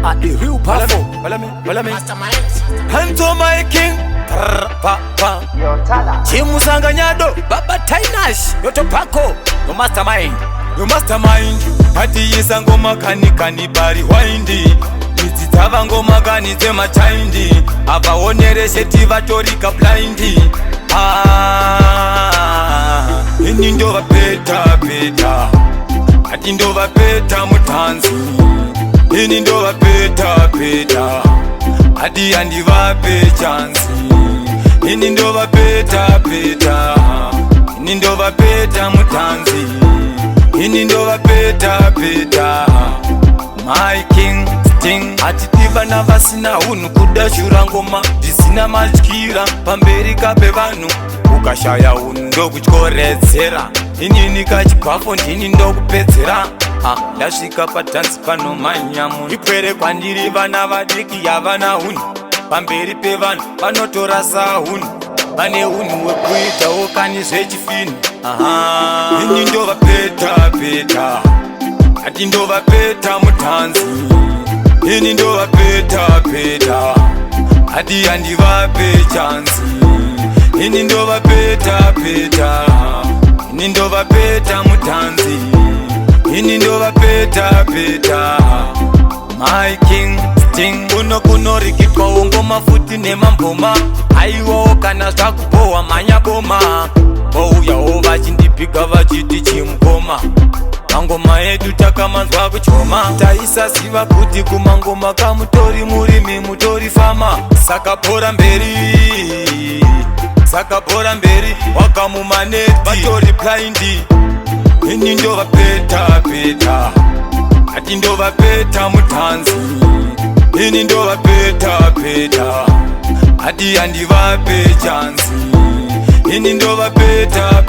At the real powerful. Follow me. Hanto my king. Chimu Sanganyado. Baba Tainash. Yoto Paco. No mastermind. Hati yisa ngoma kani bari waindi. Nizitava ngoma kani zema chaindi. Ava onere sheti vatorika blindi. Ini ndo vapeta. Ati ndo vapeta mutanzi. Ini ndo vapeta. Adi andi vape chansi. Ini ndo vapeta. Ini ndo vapeta mutanzi. Ini ndo vapeta. My king sting. Ati diva na vasina unu kudashura ngoma. Disina machikira pamberi kape vanu. Ukashaya unu ndo kuchkoredzera. Inini kachipafo ndini ndo kupedzera. Ndasvika patanzi pano manyamu. Ipwere kwandiri vana vadiki yavana unu. Pamberi pevanu vanotora sahunu. Vane unu wekuitawo kani zvechifini. Ini ndo vapeta. Ati ndo vapeta mutanzi. Ini ndo vapeta. Ati andi vape chansi. Ini ndo vapeta. Ini ndo vapeta mutanzi. Ini ndo vapeta. My king sting. Kuno rikitwa ngoma futi nemamboma. Aiwo kana zvakupowa manyaboma. Bouyawo vachindipika vachiti chimukoma. Mangoma edu takamanzwa kuchoma. Taisaziva kuti kumangoma kamutori murimi mutori fama. Saka bora mberi wakamumaneti vatori blindi. Ini ndo vapeta. Ati ndo vapeta mutanzi. Ini ndo vapeta. Adi andi vape chansi. Ini ndo vapeta.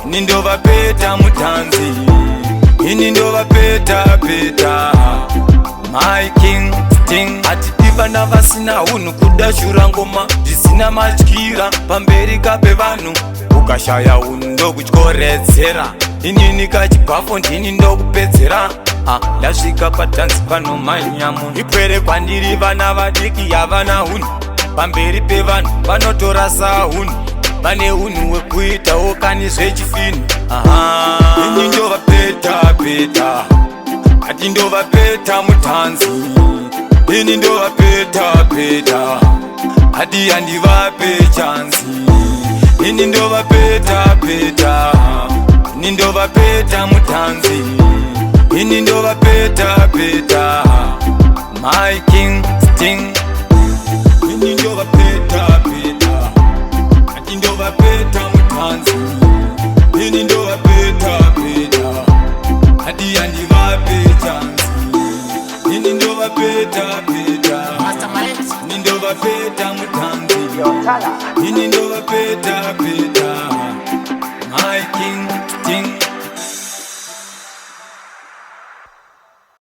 Ini ndo vapeta mutanzi. Ini ndo vapeta. My king sting. Ati diva na vasina unu kudashura ngoma. Disina machikira pamberi kape vanu. Ukashaya unu ndo kuchkoredzera. Inini kachipafo ndini ndo kupedzera. Ndasvika patanzi pano manyamu. Ipwere kwandiri vana vadiki yavana unu. Pamberi pevanu vanotora sahunu. Vane unu wekuitawo kani zvechifini. Ini ndo vapeta. Ati ndo vapeta mutanzi. Ini ndo vapeta. Adi andi vape chansi. Ini ndo vapeta. Ini ndo vapeta mutanzi. Ini ndo vapeta. My king sting. Ini ndo vapeta. Ati ndo vapeta mutanzi. Ini ndo vapeta. Adi andi vape chansi. Ini ndo vapeta. Ini ndo vapeta mutanzi. Ini ndo vapeta. My king sting.